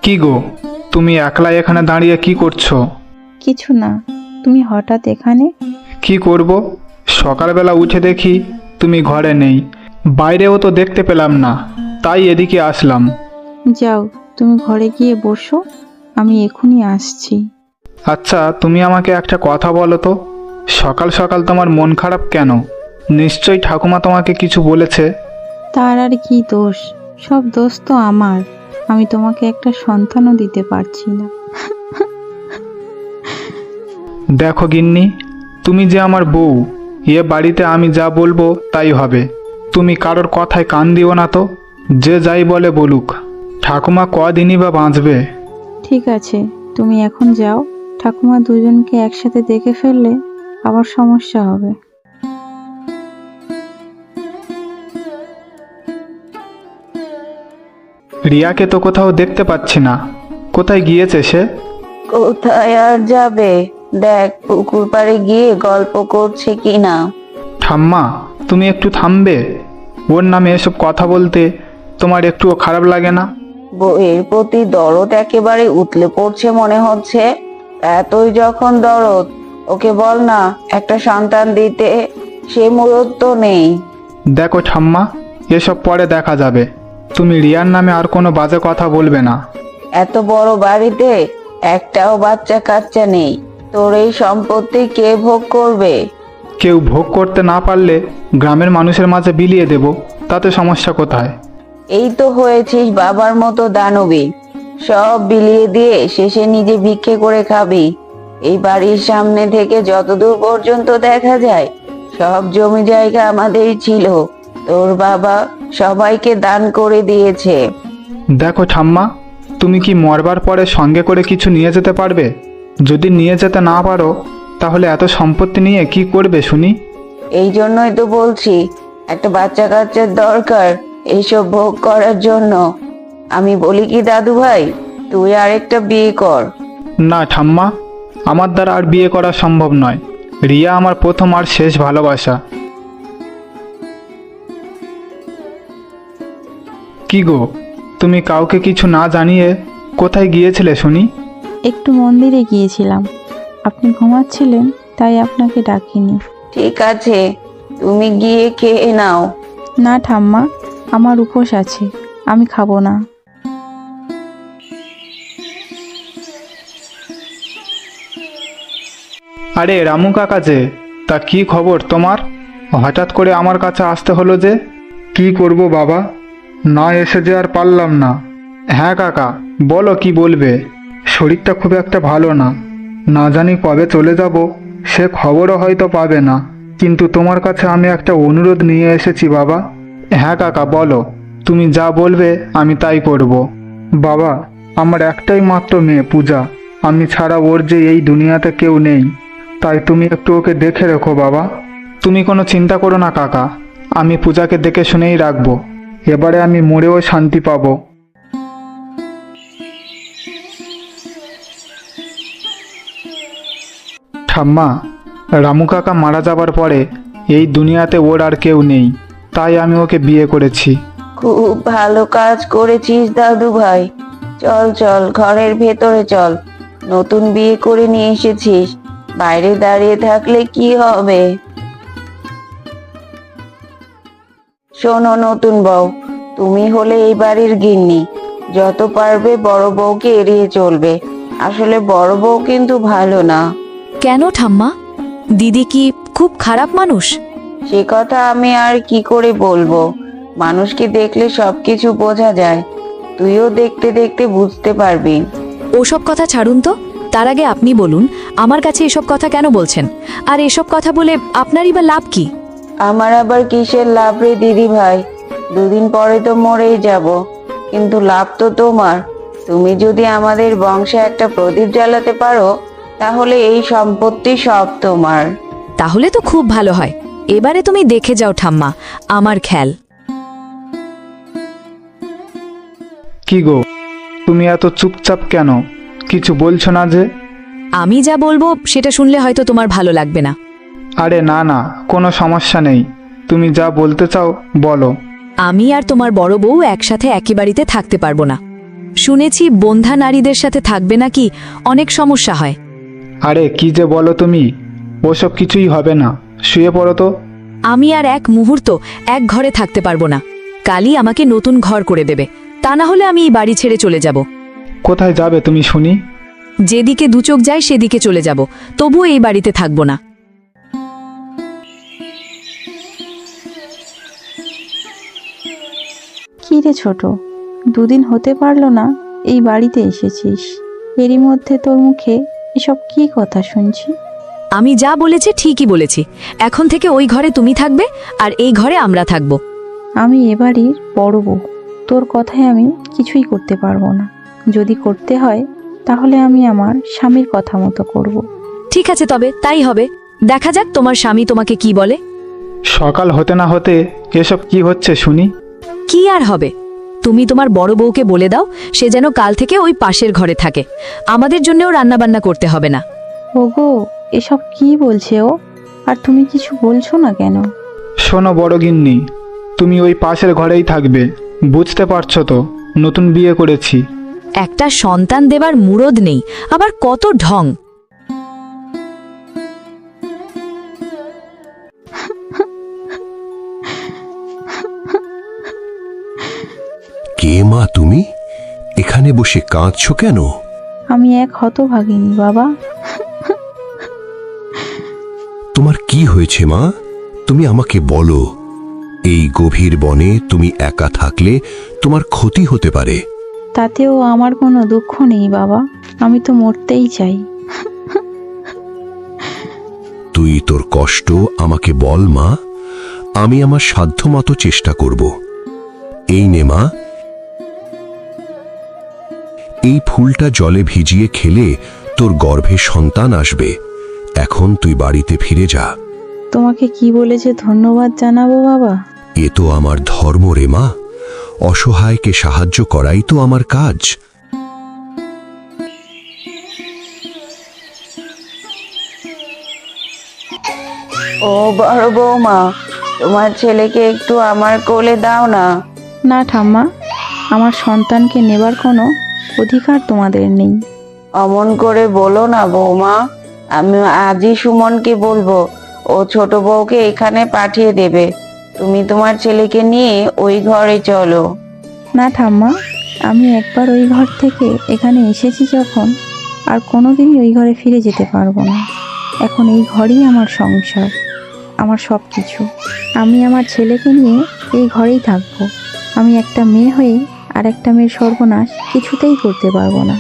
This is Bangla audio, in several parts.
কি গো, তুমি একলা এখানে দাঁড়িয়ে কি করছো? কিছু না। তুমি হঠাৎ এখানে? কি করব, সকালবেলা উঠে দেখি তুমি ঘরে নেই, বাইরেও তো দেখতে পেলাম না, তাই এদিকে আসলাম। যাও, তুমি ঘরে গিয়ে বসো, আমি এখনই আসছি। আচ্ছা, তুমি আমাকে একটা কথা বলো তো, সকাল সকাল তোমার মন খারাপ কেন? নিশ্চয়ই ঠাকুমা তোমাকে কিছু বলেছে। তার আর কি দোষ? সব দোষ তো আমার। আমি তোমাকে একটা সন্তানও দিতে পারছি না। দেখো গিন্নি, তুমি যে আমার বউ, এ বাড়িতে আমি যা বলবো তাই হবে। তুমি কারোর কথায় কান দিও না তো। যে যাই বলে বলুক, ঠাকুমা কদিনই বা বাঁচবে। ঠিক আছে, তুমি এখন যাও। ঠাকুমা দুজনকে একসাথে দেখে ফেললে আবার সমস্যা হবে। রিয়াকে তো কোথাও দেখতে পাচ্ছি না, কোথায় গিয়েছে সে? কোথায় আর যাবে, দেখ পুকুর পাড়ে গিয়ে গল্প করছে কিনা। ঠাম্মা, তুমি একটু থামবে? ওর নামে এসব কথা বলতে তোমার একটুও খারাপ লাগে না? বউয়ের প্রতি দরদ একেবারে উতলে পড়ছে মনে হচ্ছে। এতই যখন দরদ, ওকে বল না একটা সন্তান দিতে, সে মুরত তো নেই। দেখো ঠাম্মা, এসব পরে দেখা যাবে। তুমি রিয়ার নামে আর কোনো বাজে কথা বলবে না। এত বড় বাড়িতে একটাও বাচ্চা কাচ্চা নেই, তোর এই সম্পত্তি কে ভোগ করবে? কেউ ভোগ করতে না পারলে গ্রামের মানুষের মাঝে বিলিয়ে দেব, তাতে সমস্যা কোথায়? এই তো হয়েছিস বাবার মতো দানবী, সব বিলিয়ে দিয়ে শেষে নিজে ভিক্ষে করে খাবি। এই বাড়ির সামনে থেকে যতদূর পর্যন্ত দেখা যায় সব জমি জায়গা আমাদেরই ছিল, তোর বাবা সবাইকে দান করে দিয়েছে। দেখো ঠাম্মা, তুমি কি মরবার পরে সঙ্গে করে কিছু নিয়ে যেতে পারবে? যদি নিয়ে যেতে না পারো, তাহলে এত সম্পত্তি নিয়ে কি করবে শুনি? এই জন্যই তো বলছি একটা বাচ্চা কাচ্চার দরকার এইসব ভোগ করার জন্য। আমি বলি কি দাদু ভাই, তুই আরেকটা বিয়ে কর। না ঠাম্মা, আমার দ্বারা আর বিয়ে করা সম্ভব নয়। রিয়া আমার প্রথম আর শেষ ভালোবাসা। কি গো, তুমি কাউকে কিছু না জানিয়ে কোথায় গিয়েছিলে শুনি? একটু মন্দিরে গিয়েছিলাম। আপনি ঘুমাচ্ছিলেন, তাই আপনাকে ডাকিনি। ঠিক আছে, তুমি গিয়ে খেয়ে নাও। না ঠাম্মা, আমার উপোস আছে, আমি খাবো না। আরে রামু কাকা যে, তা কি খবর তোমার? হঠাৎ করে আমার কাছে আসতে হলো যে? কি করব বাবা, না এসে যে আর পারলাম না। হ্যাঁ কাকা, বলো কি বলবে। শরীরটা খুব একটা ভালো না, না জানি কবে চলে যাব, সে খবরও হয়তো পাবে না। কিন্তু তোমার কাছে আমি একটা অনুরোধ নিয়ে এসেছি বাবা। হ্যাঁ কাকা বলো, তুমি যা বলবে আমি তাই করব। বাবা, আমার একটাই মাত্র মেয়ে পূজা, আমি ছাড়া ওর যে এই দুনিয়াতে কেউ নেই, তাই তুমি একটু ওকে দেখে রেখো বাবা। তুমি কোনো চিন্তা করো না কাকা, আমি পূজাকে দেখে শুনেই রাখবো। এবারে আমি মরেও শান্তি পাবো। ঠাম্মা, রামু কাকা মারা যাবার পরে এই দুনিয়াতে ওর আর কেউ নেই, তাই আমি ওকে বিয়ে করেছি। খুব ভালো কাজ করেছিস দাদু ভাই। চল চল ঘরের ভেতরে চল, নতুন বিয়ে করে নিয়ে এসেছিস, বাইরে দাঁড়িয়ে থাকলে কি হবে? শোনো নতুন বউ, তুমি হলে এই বাড়ির গিন্নি, যত পারবে বড় বউকে এড়িয়ে চলবে। আসলে বড় বউ কিন্তু ভালো না। কেন ঠাম্মা, দিদি কি খুব খারাপ মানুষ? সে কথা আমি আর কি করে বলবো, মানুষকে দেখলে সবকিছু বোঝা যায়, তুইও দেখতে দেখতে বুঝতে পারবি। ওসব কথা ছাড়ুন তো, তার আগে আপনি বলুন আমার কাছে এসব কথা কেন বলছেন? আর এসব কথা বলে আপনারই বা লাভ কি? আমার আবার কিসের লাভ রে দিদি ভাই, দুদিন পরে তো মরেই যাব, কিন্তু লাভ তো তোমার। তুমি যদি আমাদের বংশে একটা প্রদীপ জ্বালাতে পারো, তাহলে এই সম্পত্তি সব তোমার। তাহলে তো খুব ভালো হয়। এবারে তুমি দেখে যাও ঠাম্মা আমার খেল। কি গো, তুমি এত চুপচাপ কেন? কিছু বলছো না যে? আমি যা বলবো সেটা শুনলে হয়তো তোমার ভালো লাগবে না। আরে না না, কোনো সমস্যা নেই, তুমি যা বলতে চাও বলো। আমি আর তোমার বড় বউ একসাথে একই বাড়িতে থাকতে পারবো না। শুনেছি বন্ধ্যা নারীদের সাথে থাকবে নাকি অনেক সমস্যা হয়। আরে কি যে বলো তুমি, ওসব কিছুই হবে না, শুয়ে পড়ো তো। আমি আর এক মুহূর্ত এক ঘরে থাকতে পারবো না। কালই আমাকে নতুন ঘর করে দেবে, তা না হলে আমি এই বাড়ি ছেড়ে চলে যাব। কোথায় যাবে তুমি শুনি? যেদিকে দুচোখ যায় সেদিকে চলে যাব, তবুও এই বাড়িতে থাকবো না। কি রে ছোট, দুদিন হতে পারলো না এই বাড়িতে এসেছিস, এরই মধ্যে তোর মুখে এসব কি কথা শুনছি? আমি যা বলেছি ঠিকই বলেছি। এখন থেকে ওই ঘরে তুমি থাকবে আর এই ঘরে আমরা থাকব। আমি এ বাড়ির বড় বউ, তোর কথায় আমি কিছুই করতে পারবো না। যদি করতে হয় তাহলে আমি আমার স্বামীর কথা মতো করব। ঠিক আছে, তবে তাই হবে। দেখা যাক তোমার স্বামী তোমাকে কি বলে। সকাল হতে না হতে এসব কি হচ্ছে শুনি? কি আর হবে, তুমি তোমার বড় বউকে বলে দাও সে যেন কাল থেকে ওই পাশের ঘরে থাকে। আমাদের জন্যও রান্নাবান্না করতে হবে না। ওগো, এসব কি বলছে ও? আর তুমি কিছু বলছো না কেন? শোনো বড় গিন্নি, তুমি ওই পাশের ঘরেই থাকবে, বুঝতে পারছো তো, নতুন বিয়ে করেছি। একটা সন্তান দেবার মুরদ নেই, আবার কত ঢং। কে মা তুমি? এখানে বসে কাঁদছো কেন? আমি এক হতভাগিনী বাবা। তোমার কি হয়েছে মা? তুমি আমাকে বলো। এই গভীর বনে তুমি একা থাকলে তোমার ক্ষতি হতে পারে। তাতেও আমার কোনো দুঃখ নেই বাবা, আমি তো মরতেই চাই। তুই তোর কষ্ট আমাকে বল মা, আমি আমার সাধ্যমতো চেষ্টা করব। এই নে মা, এই ফুলটা জলে ভিজিয়ে খেলে তোর গর্ভে সন্তান আসবে। এখন তুই বাড়িতে ফিরে যা। তোমাকে কি বলে যে ধন্যবাদ জানাবো বাবা। এ তো আমার ধর্ম রে মা, অসহায়কে সাহায্য করাই তো আমার কাজ। ও বড় বৌমা, তোমার ছেলেকে একটু আমার কোলে দাও না। না ঠাম্মা, আমার সন্তানকে নেবার কোনো অধিকার তোমাদের নেই। অমন করে বলো না বৌমা, আমি আজই সুমনকে বলবো, ও ছোট বউকে এখানে পাঠিয়ে দেবে। তুমি তোমার ছেলেকে নিয়ে ওই ঘরে চলো। না ঠাম্মা, আমি একবার ওই ঘর থেকে এখানে এসেছি যখন, আর কোনোদিনই ওই ঘরে ফিরে যেতে পারবো না। এখন এই ঘরই আমার সংসার, আমার সব কিছু। আমি আমার ছেলেকে নিয়ে এই ঘরেই থাকবো। আমি একটা মেয়ে হয়ে আর একটা মেয়ের সর্বনাশ কিছুতেই করতে পারবো না।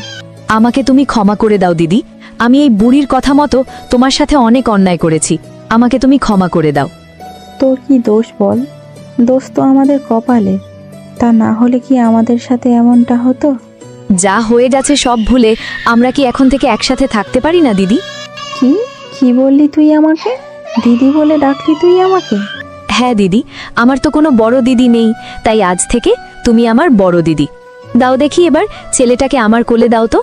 আমাকে তুমি ক্ষমা করে দাও দিদি, আমি এই বুড়ির কথা মতো তোমার সাথে অনেক অন্যায় করেছি। আমাকে তুমি ক্ষমা করে দাও। তোর কি দোষ বল? দোষ তো আমাদের কপালের, তা না হলে কি আমাদের সাথে এমনটা হতো? যা হয়ে গেছে সব ভুলে আমরা কি এখন থেকে একসাথে থাকতে পারি না দিদি? কি কি বললি তুই আমাকে? দিদি বলে ডাকলি তুই আমাকে? হ্যাঁ দিদি, আমার তো কোনো বড় দিদি নেই, তাই আজ থেকে তুমি আমার বড় দিদি। দাও দেখি এবার ছেলেটাকে আমার কোলে দাও তো।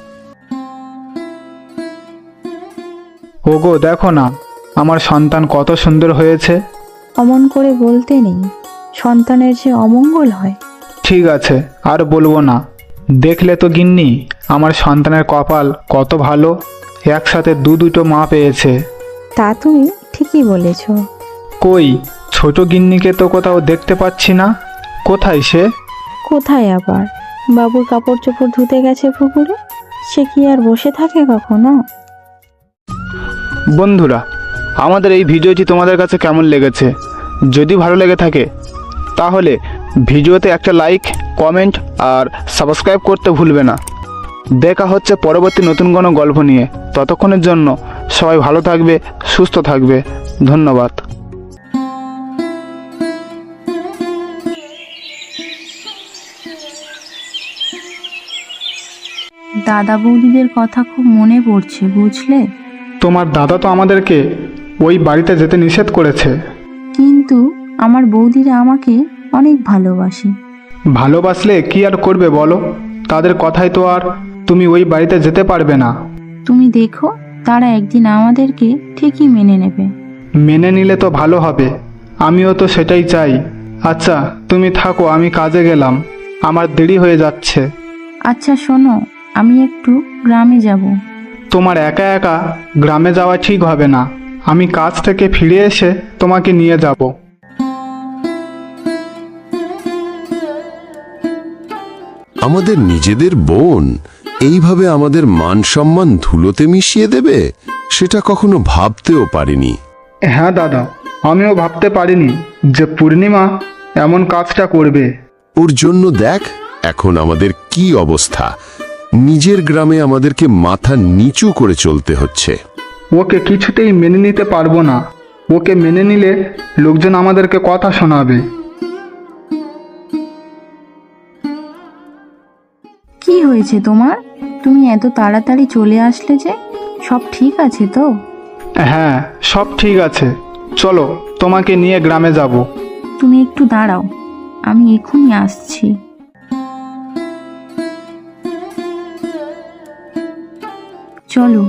ওগো দেখো না, আমার সন্তান কত সুন্দর হয়েছে। অমন করে বলতে নেই, সন্তানের যে অমঙ্গল হয়। ঠিক আছে, আর বলবো না। দেখলে তো গিন্নি, আমার সন্তানের কপাল কত ভালো, একসাথে দুটো মা পেয়েছে। তা তুমি ঠিকই বলেছ। কই, ছোট গিন্নিকে তো কোথাও দেখতে পাচ্ছি না, কোথায় সে? কোথায় আবার? বাবুর কাপড় চোপড় ধুতে গেছে পুকুরে। সে কি আর বসে থাকে কখনো? বন্ধুরা, আমাদের এই ভিডিওটি তোমাদের কাছে কেমন লেগেছে? যদি ভালো লেগে থাকে তাহলে ভিডিওতে একটা লাইক, কমেন্ট আর সাবস্ক্রাইব করতে ভুলবে না। দেখা হচ্ছে পরবর্তী নতুন কোনো গল্প নিয়ে। ততক্ষণের জন্য সবাই ভালো থাকবে, সুস্থ থাকবে। ধন্যবাদ। দাদা বৌদিদের কথা খুব মনে পড়ছে, বুঝলে? তোমার দাদা তো আমাদেরকে ওই বাড়িতে যেতে নিষেধ করেছে। কিন্তু আমার বৌদিরা আমাকে অনেক ভালোবাসে। ভালোবাসলে কি আর করবে বলো? তাদের কথাই তো আর তুমি ওই বাড়িতে যেতে পারবে না। তুমি দেখো, তারা একদিন আমাদেরকে ঠিকই মেনে নেবে। মেনে নিলে তো ভালো হবে, আমিও তো সেটাই চাই। আচ্ছা তুমি থাকো, আমি কাজে গেলাম, আমার দেরি হয়ে যাচ্ছে। আচ্ছা শোনো, আমি একটু গ্রামে যাব। তোমার একা একা গ্রামে যাওয়া ঠিক হবে না, আমি কাজ থেকে ফিরে এসে তোমাকে নিয়ে যাব। আমাদের নিজেদের বোন এইভাবে আমাদের মান সম্মান ধুলোতে মিশিয়ে দেবে, সেটা কখনো ভাবতেও পারিনি। হ্যাঁ দাদা, আমিও ভাবতে পারিনি যে পূর্ণিমা এমন কাজটা করবে। ওর জন্য দেখ এখন আমাদের কি অবস্থা, নিজের গ্রামে আমাদেরকে মাথা নিচু করে চলতে হচ্ছে। ওকে কিছুতেই মেনে নিতে পারবো না, ওকে মেনে নিলে লোকজন আমাদেরকে কথা শোনাবে। কি হয়েছে তোমার? তুমি এত তাড়াতাড়ি চলে আসলে যে, সব ঠিক আছে তো? হ্যাঁ সব ঠিক আছে, চলো তোমাকে নিয়ে গ্রামে যাব। তুমি একটু দাঁড়াও, আমি এক্ষুনি আসছি। চলো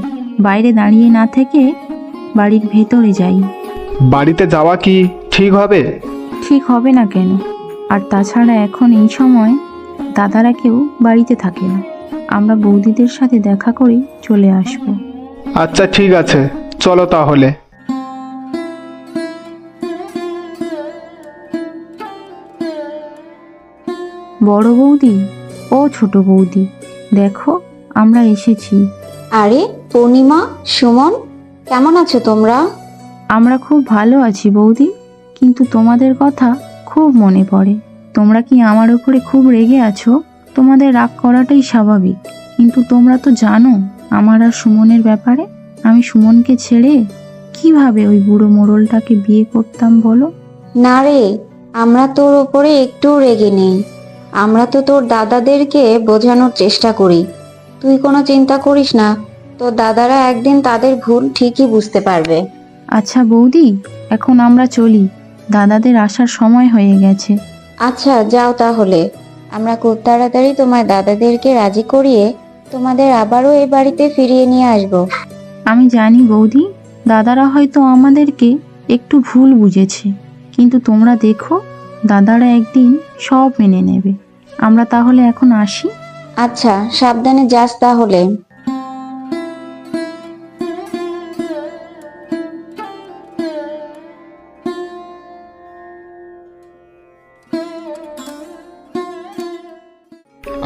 বাইরে দাঁড়িয়ে না থেকে বাড়ির ভেতরে যাই। বাড়িতে যাওয়া কি ঠিক হবে? ঠিক হবে না কেন? আর তাছাড়া এখন এই সময় দাদারা কেউ বাড়িতে থাকে না, আমরা বৌদিদের সাথে দেখা করে চলে আসব। আচ্ছা ঠিক আছে, চলো তাহলে। বড় বৌদি ও ছোট বৌদি, দেখো আমরা এসেছি। আরে পূর্ণিমা, সুমন, কেমন আছো তোমরা? আমরা খুব ভালো আছি বৌদি, কিন্তু তোমাদের কথা খুব মনে পড়ে। তোমরা কি আমার উপরে খুব রেগে আছো? তোমাদের রাগ করাটাই স্বাভাবিক, কিন্তু তোমরা তো জানো আমার আর সুমনের ব্যাপারে। আমি সুমনকে ছেড়ে কিভাবে ওই বুড়ো মোড়লটাকে বিয়ে করতাম বলো? না রে, আমরা তোর ওপরে একটু রেগে নেই। আমরা তো তোর দাদাদেরকে বোঝানোর চেষ্টা করি। তুই কোনো চিন্তা করিস না, তোর দাদারা একদিন তাদের ভুল ঠিকই বুঝতে পারবে। আচ্ছা বৌদি, এখন আমরা চলি, দাদাদের আসার সময় হয়ে গেছে। আচ্ছা যাও তাহলে, আমরা খুব তাড়াতাড়ি তোমার দাদাদেরকে রাজি করিয়ে তোমাদের আবারও এই বাড়িতে ফিরিয়ে নিয়ে আসবো। আমি জানি বৌদি, দাদারা হয়তো আমাদেরকে একটু ভুল বুঝেছে, কিন্তু তোমরা দেখো দাদারা একদিন সব মেনে নেবে। আমরা তাহলে এখন আসি। আচ্ছা সাবধানে যাস তাহলে।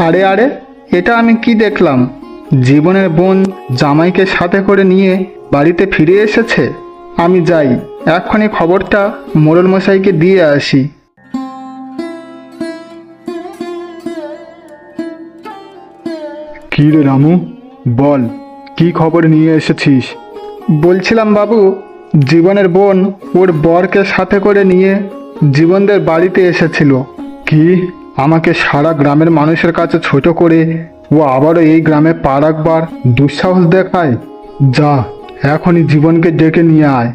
আরে আরে, এটা আমি কি দেখলাম? জীবনের বোন জামাইকে সাথে করে নিয়ে বাড়িতে ফিরে এসেছে। আমি যাই, এক্ষুনি খবরটা মোড়ল মশাইকে দিয়ে আসি। কি রে রামু, বল, কি খবর নিয়ে এসেছিস? বলছিলাম বাবু, জীবনের বোন ওর বরকে সাথে করে নিয়ে জীবনদের বাড়িতে এসেছিল। কি, আমাকে সারা গ্রামের মানুষের কাছে ছোট করে ও আবারও এই গ্রামে পা রাখবার দুঃসাহস দেখায়? যা, এখনই জীবনকে ডেকে নিয়ে আয়।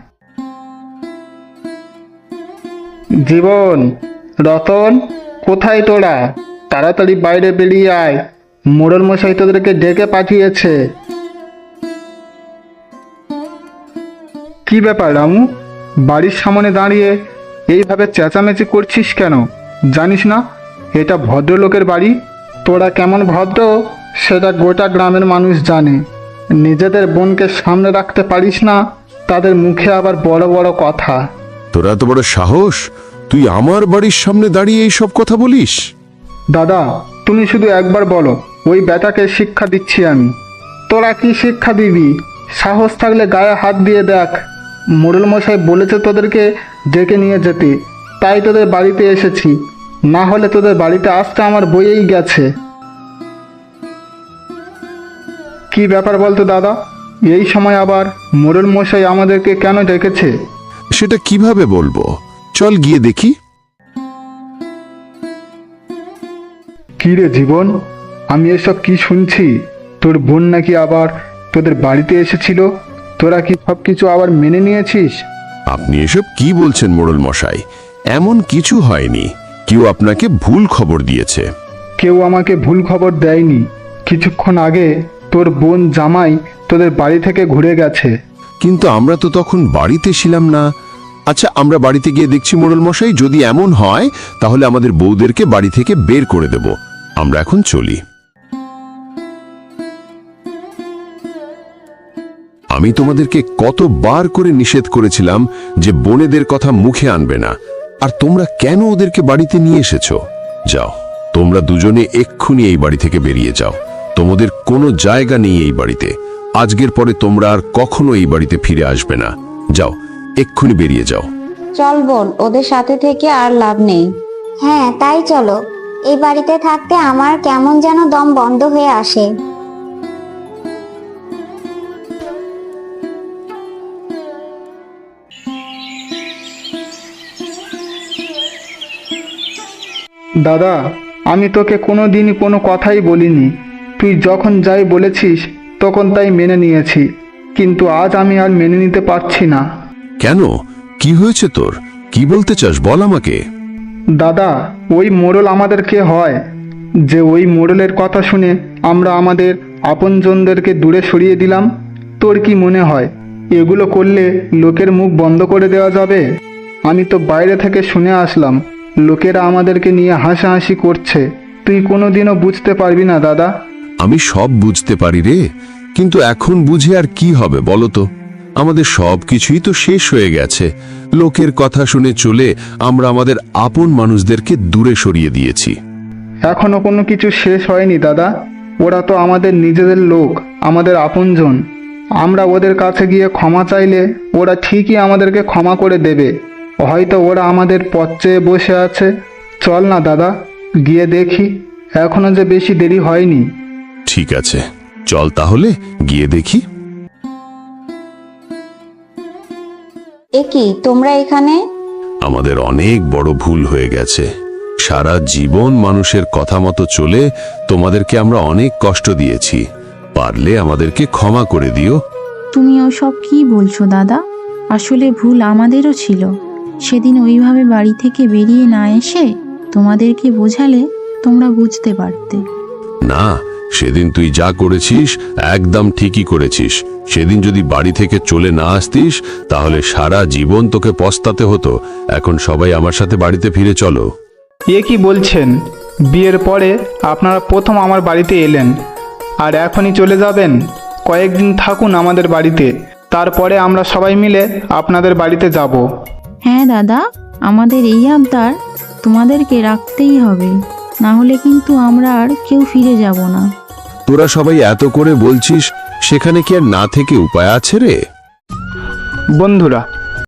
জীবন, রতন, কোথায় তোরা? তাড়াতাড়ি বাইরে বেরিয়ে আয়, মোড়ল মশাই তোদেরকে ডেকে পাঠিয়েছে। কি ব্যাপার রামু, বাড়ির সামনে দাঁড়িয়ে এইভাবে চেঁচামেচি করছিস কেন? জানিস না এটা ভদ্রলোকের বাড়ি? তোরা কেমন ভদ্র সেটা গোটা গ্রামের মানুষ জানে। নিজেদের বোনকে সামনে রাখতে পারিস না, তাদের মুখে আবার বড় বড় কথা। তোরা এত বড় সাহস, তুই আমার বাড়ির সামনে দাঁড়িয়ে এইসব কথা বলিস? দাদা, তুমি শুধু একবার বলো, ওই বেটাকে শিক্ষা দিচ্ছি আমি। তোরা কি শিক্ষা দিবি? সাহস থাকলে গায়ে হাত দিয়ে দেখ। মোড়ল মশাই বলেছে তোদেরকে ডেকে নিয়ে যেতে, তাই তোদের বাড়িতে এসেছি, না হলে তোদের বাড়িতে আসতে আমার বইয়েই গেছে। কি ব্যাপার বলতো দাদা, এই সময় আবার মোড়ল মশাই আমাদেরকে কেন ডেকেছে? সেটা কিভাবে বলবো, চল গিয়ে দেখি। কি রে জীবন, আমি এসব কি শুনছি? তোর বোন নাকি আবার তোদের বাড়িতে এসেছিল? তোরা কি সব কিছু আবার মেনে নিয়েছিস? আপনি এসব কি বলছেন মোড়ল মশাই? এমন কিছু হয়নি, কেউ আপনাকে ভুল খবর দিয়েছে। কেউ আমাকে ভুল খবর দেয়নি। কিছুক্ষণ আগে তোর বোন জামাই তোদের বাড়ি থেকে ঘুরে গেছে। কিন্তু আমরা তো তখন বাড়িতে ছিলাম না। আচ্ছা, আমরা বাড়িতে গিয়ে দেখছি মোড়ল মশাই, যদি এমন হয় তাহলে আমাদের বউদেরকে বাড়ি থেকে বের করে দেব। আমরা এখন চলি। আমি তোমাদেরকে কতবার করে নিষেধ করেছিলাম যে বোনেদের কথা মুখে আনবে না, আর তোমরা কেন ওদেরকে বাড়িতে নিয়ে এসেছো? যাও, তোমরা দুজনে এক্ষুনি এই বাড়ি থেকে বেরিয়ে যাও। তোমাদের কোনো জায়গা নেই এই বাড়িতে। আজকের পরে তোমরা আর কখনো এই বাড়িতে ফিরে আসবে না। যাও, এক্ষুনি বেরিয়ে যাও। চল বোন, ওদের সাথে থেকে আর লাভ নেই। হ্যাঁ তাই চলো, এই বাড়িতে থাকতে আমার কেমন যেন দম বন্ধ হয়ে আসে। দাদা, আমি তোকে কোনো দিনই কোনো কথাই বলিনি। তুই যখন যাই বলেছিস তখন তাই মেনে নিয়েছি, কিন্তু আজ আমি আর মেনে নিতে পারছি না। কেন? কি হয়েছে তোর? কি বলতে চাস, বল আমাকে। দাদা, ওই মোড়ল আমাদের কে হয়? যে ওই মোড়লের কথা শুনে আমরা আমাদের আপনজনদেরকে দূরে সরিয়ে দিলাম। তোর কি মনে হয় এগুলো করলে লোকের মুখ বন্ধ করে দেওয়া যাবে? আমি তো বাইরে থেকে শুনে আসলাম, লোকেরা আমাদেরকে নিয়ে হাসাহাসি করছে। তুই কোনোদিনও বুঝতে পারবি না দাদা। আমি সব বুঝতে পারি রে, কিন্তু এখন বুঝে আর কি হবে বলো তো? আমাদের সব কিছুই তো শেষ হয়ে গেছে। লোকের কথা শুনে চলে আমরা আমাদের আপন মানুষদেরকে দূরে সরিয়ে দিয়েছি। এখনো কোনো কিছু শেষ হয়নি দাদা। ওরা তো আমাদের নিজেদের লোক, আমাদের আপনজন। আমরা ওদের কাছে গিয়ে ক্ষমা চাইলে ওরা ঠিকই আমাদেরকে ক্ষমা করে দেবে। হয়তো ওরা আমাদের পথ চেয়ে বসে আছে। চল না দাদা, গিয়ে দেখি। এখনো যে বেশি দেরি হয়নি। ঠিক আছে, চল তাহলে গিয়ে দেখি। এ কি, তোমরা এখানে? আমাদের অনেক বড় ভুল হয়ে গেছে। সারা জীবন মানুষের কথা মতো চলে তোমাদেরকে আমরা অনেক কষ্ট দিয়েছি। পারলে আমাদেরকে ক্ষমা করে দিও। তুমি ওসব কি বলছো দাদা? আসলে ভুল আমাদেরও ছিল। সেদিন ওইভাবে বাড়ি থেকে বেরিয়ে না এসে তোমাদেরকে বোঝালে তোমরা বুঝতে পারতে। না, সেদিন তুই যা করেছিস একদম ঠিকই করেছিস। সেদিন যদি বাড়ি থেকে চলে না আসতিস তাহলে সারা জীবন তোকে পস্তাতে হতো। এখন সবাই আমার সাথে বাড়িতে ফিরে চলো। এ কি বলছেন? বিয়ের পরে আপনারা প্রথম আমার বাড়িতে এলেন, আর এখনই চলে যাবেন? কয়েকদিন থাকুন আমাদের বাড়িতে, তারপরে আমরা সবাই মিলে আপনাদের বাড়িতে যাব। হ্যাঁ দাদা, আমাদের এই আবদার তোমাদেরকে রাখতেই হবে, না হলে কিন্তু আমরা আর কেউ ফিরে যাব না। তোরা সবাই এত করে বলছিস, সেখানে কি আর না থেকে উপায় আছে রে? বন্ধুরা,